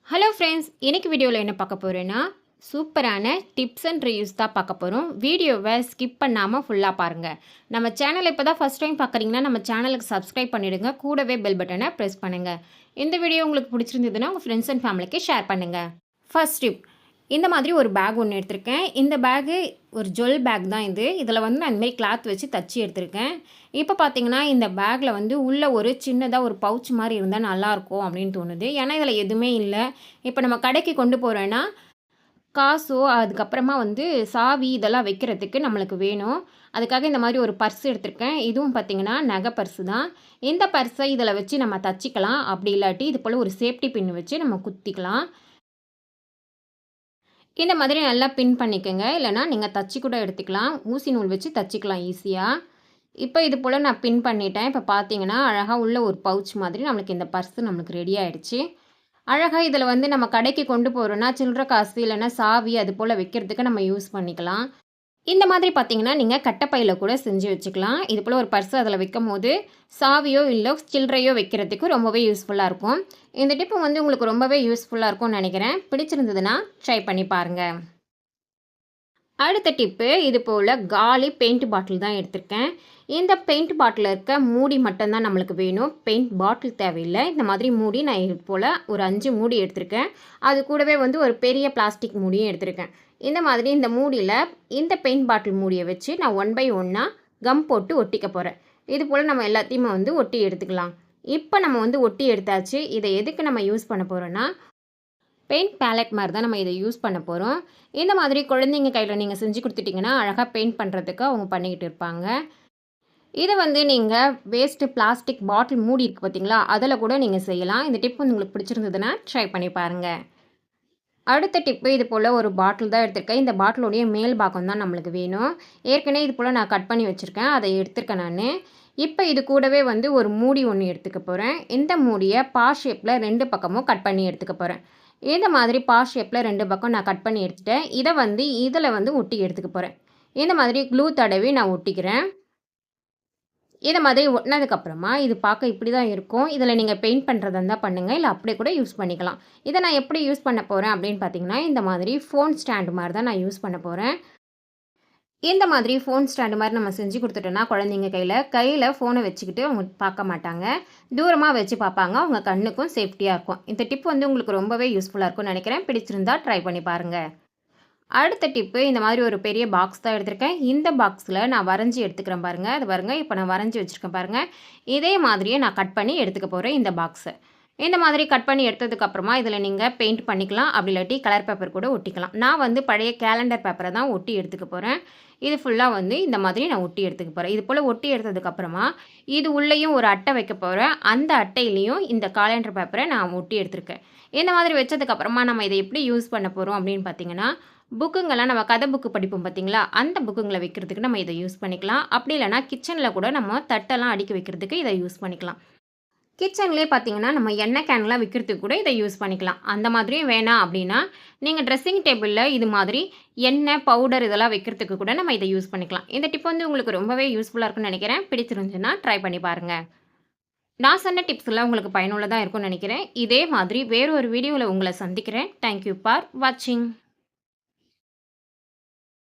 Hello friends, இன்னைக்கு வீடியோவில் என்ன பார்க்க போகிறேன்னா சூப்பரான டிப்ஸ் அண்ட் ரிவ்யூஸ் தான் பார்க்க போகிறோம். வீடியோவை ஸ்கிப் பண்ணாமல் ஃபுல்லாக பாருங்கள். நம்ம சேனலை இப்போ தான் ஃபஸ்ட் டைம் பார்க்குறீங்கன்னா நம்ம சேனலுக்கு சப்ஸ்கிரைப் பண்ணிவிடுங்க. கூடவே பெல் பட்டனை ப்ரெஸ் பண்ணுங்கள். இந்த வீடியோ உங்களுக்கு பிடிச்சிருந்ததுன்னா உங்கள் ஃப்ரெண்ட்ஸ் அண்ட் ஃபேமிலிக்கு ஷேர் பண்ணுங்கள். ஃபர்ஸ்ட் டிப், இந்த மாதிரி ஒரு பேக் ஒன்று எடுத்திருக்கேன். இந்த பேகு ஒரு ஜொல் பேக் தான் இது. இதில் வந்து நான் இந்தமாரி கிளாத் வச்சு தச்சு எடுத்திருக்கேன். இப்போ பார்த்தீங்கன்னா இந்த பேக்கில் வந்து உள்ளே ஒரு சின்னதாக ஒரு பவுச் மாதிரி இருந்தால் நல்லாயிருக்கும் அப்படின்னு தோணுது. ஏன்னா இதில் எதுவுமே இல்லை. இப்போ நம்ம கடைக்கு கொண்டு போகிறோன்னா காசோ அதுக்கப்புறமா வந்து சாவி இதெல்லாம் வைக்கிறதுக்கு நம்மளுக்கு வேணும். அதுக்காக இந்த மாதிரி ஒரு பர்ஸ் எடுத்திருக்கேன். இதுவும் பார்த்திங்கன்னா நகை பர்ஸு தான். இந்த பர்ஸை இதில் வச்சு நம்ம தச்சிக்கலாம். அப்படி இல்லாட்டி இது போல் ஒரு சேஃப்டி பின் வச்சு நம்ம குத்திக்கலாம். இந்த மாதிரி நல்லா பின் பண்ணிக்கோங்க. இல்லைனா நீங்கள் தச்சு கூட எடுத்துக்கலாம். ஊசி நூல் வச்சு தச்சிக்கலாம் ஈஸியாக. இப்போ இது போல் நான் பின் பண்ணிட்டேன். இப்போ பார்த்தீங்கன்னா அழகாக உள்ள ஒரு பவுச் மாதிரி நம்மளுக்கு இந்த பர்ஸு நம்மளுக்கு ரெடி ஆகிடுச்சு. அழகாக இதில் வந்து நம்ம கடைக்கு கொண்டு போகிறோன்னா சில்லறை காசு இல்லைன்னா சாவி அது போல் வைக்கிறதுக்கு நம்ம யூஸ் பண்ணிக்கலாம். இந்த மாதிரி பார்த்தீங்கன்னா நீங்கள் கட்டைப்பையில் கூட செஞ்சு வச்சுக்கலாம். இது போல் ஒரு பர்ஸ் அதில் வைக்கும் போது சாவியோ இல்லை சில்லறையோ வைக்கிறதுக்கு ரொம்பவே யூஸ்ஃபுல்லாக இருக்கும். இந்த டிப்பு வந்து உங்களுக்கு ரொம்பவே யூஸ்ஃபுல்லாக இருக்கும்னு நினைக்கிறேன். பிடிச்சிருந்ததுன்னா ட்ரை பண்ணி பாருங்கள். அடுத்த டிப்பு, இது போல் காலி பெயிண்ட் பாட்டில் தான் எடுத்திருக்கேன். இந்த பெயிண்ட் பாட்டில் இருக்க மூடி மட்டும்தான் நம்மளுக்கு வேணும். பெயிண்ட் பாட்டில் தேவையில்லை. இந்த மாதிரி மூடி நான் இது போல் ஒரு 5 மூடி எடுத்திருக்கேன். அது கூடவே வந்து ஒரு பெரிய பிளாஸ்டிக் மூடியும் எடுத்திருக்கேன். இந்த மாதிரி இந்த மூடியில் இந்த பெயிண்ட் பாட்டில் மூடியை வச்சு நான் 1 by 1 கம் போட்டு ஒட்டிக்க போகிறேன். இது போல் நம்ம எல்லாத்தையுமே வந்து ஒட்டி எடுத்துக்கலாம். இப்போ நம்ம வந்து ஒட்டி எடுத்தாச்சு. இதை எதுக்கு நம்ம யூஸ் பண்ண போகிறோன்னா பெயிண்ட் பேலட் மாதிரி தான் நம்ம இதை யூஸ் பண்ண போகிறோம். இந்த மாதிரி குழந்தைங்க கையில் நீங்கள் செஞ்சு கொடுத்துட்டிங்கன்னா அழகாக பெயிண்ட் பண்ணுறதுக்கு அவங்க பண்ணிக்கிட்டு இருப்பாங்க. இதை வந்து நீங்கள் வேஸ்ட்டு பிளாஸ்டிக் பாட்டில் மூடி இருக்குது பார்த்தீங்களா, அதில் கூட நீங்கள் செய்யலாம். இந்த டிப் வந்து உங்களுக்கு பிடிச்சிருந்ததுன்னா ட்ரை பண்ணி பாருங்கள். அடுத்த டிப்பு, இது போல் ஒரு பாட்டில் தான் எடுத்திருக்கேன். இந்த பாட்டிலோடைய மேல் பாகம் தான் நம்மளுக்கு வேணும். ஏற்கனவே இது போல் நான் கட் பண்ணி வச்சுருக்கேன். அதை எடுத்திருக்கேன் நான். இப்போ இது கூடவே வந்து ஒரு மூடி ஒன்று எடுத்துக்க போகிறேன். இந்த மூடியை பா ஷேப்பில் 2 பக்கமும் கட் பண்ணி எடுத்துக்க போகிறேன். இந்த மாதிரி பா ஷேப்பில் 2 பக்கம் நான் கட் பண்ணி எடுத்துட்டேன். இதை வந்து இதில் வந்து ஒட்டி எடுத்துக்க போகிறேன். இந்த மாதிரி க்ளூ தடவி நான் ஒட்டிக்கிறேன். இதை மாதிரி ஒட்டினதுக்கப்புறமா இது பார்க்க இப்படி தான் இருக்கும். இதில் நீங்கள் பெயிண்ட் பண்ணுறதா இருந்தால் பண்ணுங்கள், இல்லை அப்படியே கூட யூஸ் பண்ணிக்கலாம். இதை நான் எப்படி யூஸ் பண்ண போகிறேன் அப்படின்னு பார்த்தீங்கன்னா இந்த மாதிரி ஃபோன் ஸ்டாண்டு மாதிரி தான் நான் யூஸ் பண்ண போகிறேன். இந்த மாதிரி ஃபோன் ஸ்டாண்டு மாதிரி நம்ம செஞ்சு கொடுத்துட்டோன்னா குழந்தைங்க கையில் ஃபோனை வச்சுக்கிட்டு அவங்க பார்க்க மாட்டாங்க. தூரமாக வச்சு பார்ப்பாங்க. அவங்க கண்ணுக்கும் சேஃப்டியாக இருக்கும். இந்த டிப் வந்து உங்களுக்கு ரொம்பவே யூஸ்ஃபுல்லாக இருக்கும்னு நினைக்கிறேன். பிடிச்சிருந்தா ட்ரை பண்ணி பாருங்கள். அடுத்த டிப்பு, இந்த மாதிரி ஒரு பெரிய பாக்ஸ் தான் எடுத்திருக்கேன். இந்த பாக்ஸில் நான் வரைஞ்சி எடுத்துக்கிறேன் பாருங்கள். அது பாருங்கள், இப்போ நான் வரைஞ்சி வச்சுருக்கேன் பாருங்கள். இதே மாதிரியே நான் கட் பண்ணி எடுத்துக்க போகிறேன் இந்த பாக்ஸை. இந்த மாதிரி கட் பண்ணி எடுத்ததுக்கப்புறமா இதில் நீங்கள் பெயிண்ட் பண்ணிக்கலாம். அப்படி இல்லாட்டி கலர் பேப்பர் கூட ஒட்டிக்கலாம். நான் வந்து பழைய கேலண்டர் பேப்பரை தான் ஒட்டி எடுத்துக்க போகிறேன். இது ஃபுல்லாக வந்து இந்த மாதிரி நான் ஒட்டி எடுத்துக்க போகிறேன். இது போல் ஒட்டி எடுத்ததுக்கப்புறமா இது உள்ளேயும் ஒரு அட்டை வைக்க போகிறேன். அந்த அட்டையிலையும் இந்த கேலண்டர் பேப்பரை நான் ஒட்டி எடுத்திருக்கேன். இந்த மாதிரி வச்சதுக்கப்புறமா நம்ம இதை எப்படி யூஸ் பண்ண போகிறோம் அப்படின்னு பார்த்தீங்கன்னா புக்குங்கெல்லாம் நம்ம கதை புக்கு படிப்போம் பார்த்தீங்களா, அந்த புக்குங்களை வைக்கிறதுக்கு நம்ம இதை யூஸ் பண்ணிக்கலாம். அப்படி இல்லைனா கிச்சனில் கூட நம்ம தட்டெல்லாம் அடுக்கி வைக்கிறதுக்கு இதை யூஸ் பண்ணிக்கலாம். கிச்சன்லேயே பார்த்தீங்கன்னா நம்ம எண்ணெய் கேன்லாம் விற்கிறதுக்கு கூட இதை யூஸ் பண்ணிக்கலாம். அந்த மாதிரியும் வேணாம் அப்படின்னா நீங்கள் ட்ரெஸ்ஸிங் டேபிளில் இது மாதிரி எண்ணெய் பவுடர் இதெல்லாம் வைக்கிறதுக்கு கூட நம்ம இதை யூஸ் பண்ணிக்கலாம். இந்த டிப் வந்து உங்களுக்கு ரொம்பவே யூஸ்ஃபுல்லாக இருக்கும்னு நினைக்கிறேன். பிடிச்சிருந்துச்சுன்னா ட்ரை பண்ணி பாருங்கள். நான் சொன்ன டிப்ஸ் எல்லாம் உங்களுக்கு பயனுள்ளதாக இருக்கும்னு நினைக்கிறேன். இதே மாதிரி வேறு ஒரு வீடியோவில் உங்களை சந்திக்கிறேன். தேங்க்யூ ஃபார் வாட்சிங்.